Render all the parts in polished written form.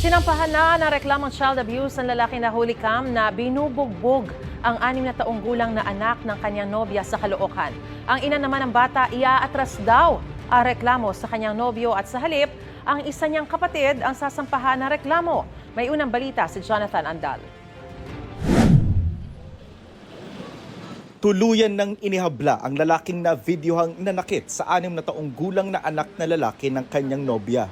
Sinampahan na reklamong child abuse ng lalaking nahuli kam na binubugbog ang 6 na taong gulang na anak ng kanyang nobya sa Caloocan. Ang ina naman ng bata, iaatras daw ang reklamo sa kanyang nobyo at sa halip, ang isa niyang kapatid ang sasampahan ng reklamo. May unang balita si Jonathan Andal. Tuluyan ng inihabla ang lalaking na videohang nanakit sa 6 na taong gulang na anak na lalaki ng kanyang nobya.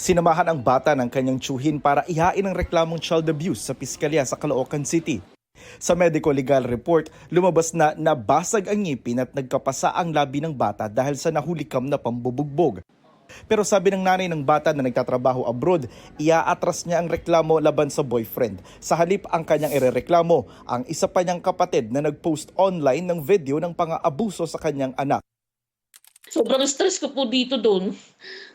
Sinamahan ang bata ng kanyang tiyuhin para ihain ang reklamong child abuse sa piskalya sa Caloocan City. Sa medical legal report, lumabas na nabasag ang ngipin at nagkapasa ang labi ng bata dahil sa nahulikam na pambubugbog. Pero sabi ng nanay ng bata na nagtatrabaho abroad, iaatras niya ang reklamo laban sa boyfriend. Sa halip ang kanyang irereklamo, ang isa pa niyang kapatid na nagpost online ng video ng pang-aabuso sa kanyang anak. Sobrang stress ko po dito doon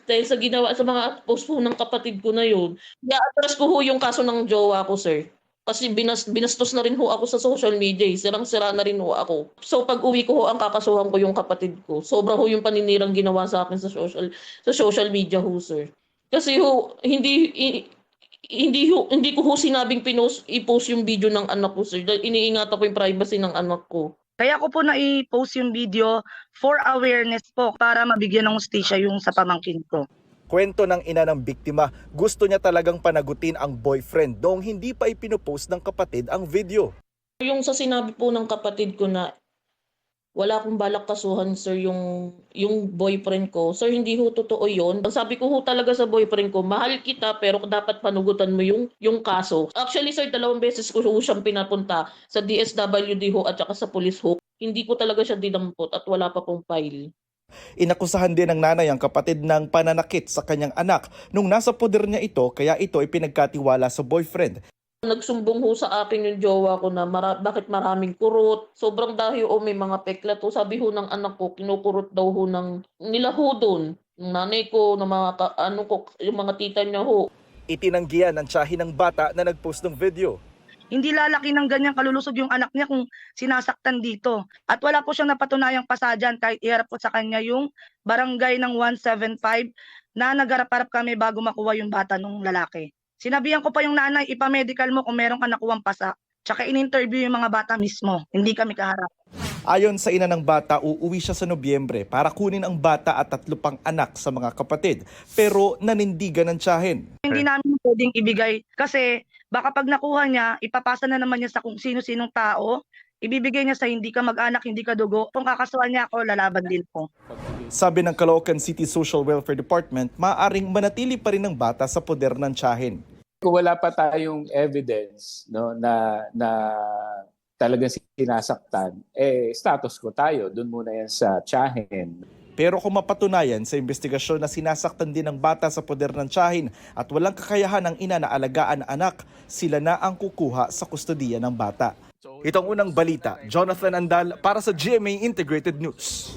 dahil sa ginawa sa mga post po ng kapatid ko na yun. I-atras ko ho yung kaso ng jowa ko, sir. Kasi binastos na rin ho ako sa social media. Sirang-sira na rin ho ako. So pag uwi ko ho, ang kakasuhan ko yung kapatid ko. Sobra ho yung paninirang ginawa sa akin sa social media ho, sir. Kasi ho, hindi ko ho sinabing i-post yung video ng anak ko, sir. Dahil iniingatan ko yung privacy ng anak ko. Kaya ko po na-post yung video for awareness po para mabigyan ng hustisya yung sa pamangkin ko. Kwento ng ina ng biktima, gusto niya talagang panagutin ang boyfriend noong hindi pa ipinopost ng kapatid ang video. Yung sa sinabi po ng kapatid ko na wala akong balak kasuhan, sir, yung boyfriend ko. Sir, hindi ho totoo yun. Ang sabi ko ho talaga sa boyfriend ko, mahal kita pero dapat panugutan mo yung kaso. Actually, sir, 2 beses ko ho siyang pinapunta sa DSWD ho at saka sa police ho. Hindi ko talaga siya dinampot at wala pa pong file. Inakusahan din ng nanay ang kapatid ng pananakit sa kanyang anak nung nasa poder niya ito kaya ito ay pinagkatiwala sa boyfriend. Nagsumbong ho sa akin yung jowa ko na bakit maraming kurot. Sobrang dahil may mga peklat ho. Sabi ho ng anak ko, kinukurot daw ho nila ho doon. Yung nanay ko, ng mga yung mga tita niya ho. Itinanggihan ng tiyahin ng bata na nagpost ng video. Hindi lalaki ng ganyang kalulusog yung anak niya kung sinasaktan dito. At wala po siyang napatunayang pasadyan kahit iharap po sa kanya yung barangay ng 175 na nagharap-harap kami bago makuha yung bata ng lalaki. Sinabihan ko pa yung nanay, ipamedical mo kung meron ka nakuwang pasa. Tsaka in-interview yung mga bata mismo, hindi kami kaharap. Ayon sa ina ng bata, uuwi siya sa Nobyembre para kunin ang bata at 3 pang anak sa mga kapatid. Pero nanindigan ng tiyahin. Hindi namin pwedeng ibigay kasi baka pag nakuha niya, ipapasa na naman niya sa kung sino-sinong tao, ibibigay niya sa hindi ka mag-anak, hindi ka dugo. Kung kakasuhan niya ako, lalaban din po. Sabi ng Caloocan City Social Welfare Department, maaaring manatili pa rin ng bata sa poder ng tiyahin. Kung wala pa tayong evidence, no, na talagang sinasaktan, status quo tayo. Doon muna yan sa tiyahin. Pero kung mapatunayan sa investigasyon na sinasaktan din ng bata sa poder ng tiyahin at walang kakayahan ng ina na alagaan ang anak, sila na ang kukuha sa kustodiya ng bata. Itong unang balita, Jonathan Andal para sa GMA Integrated News.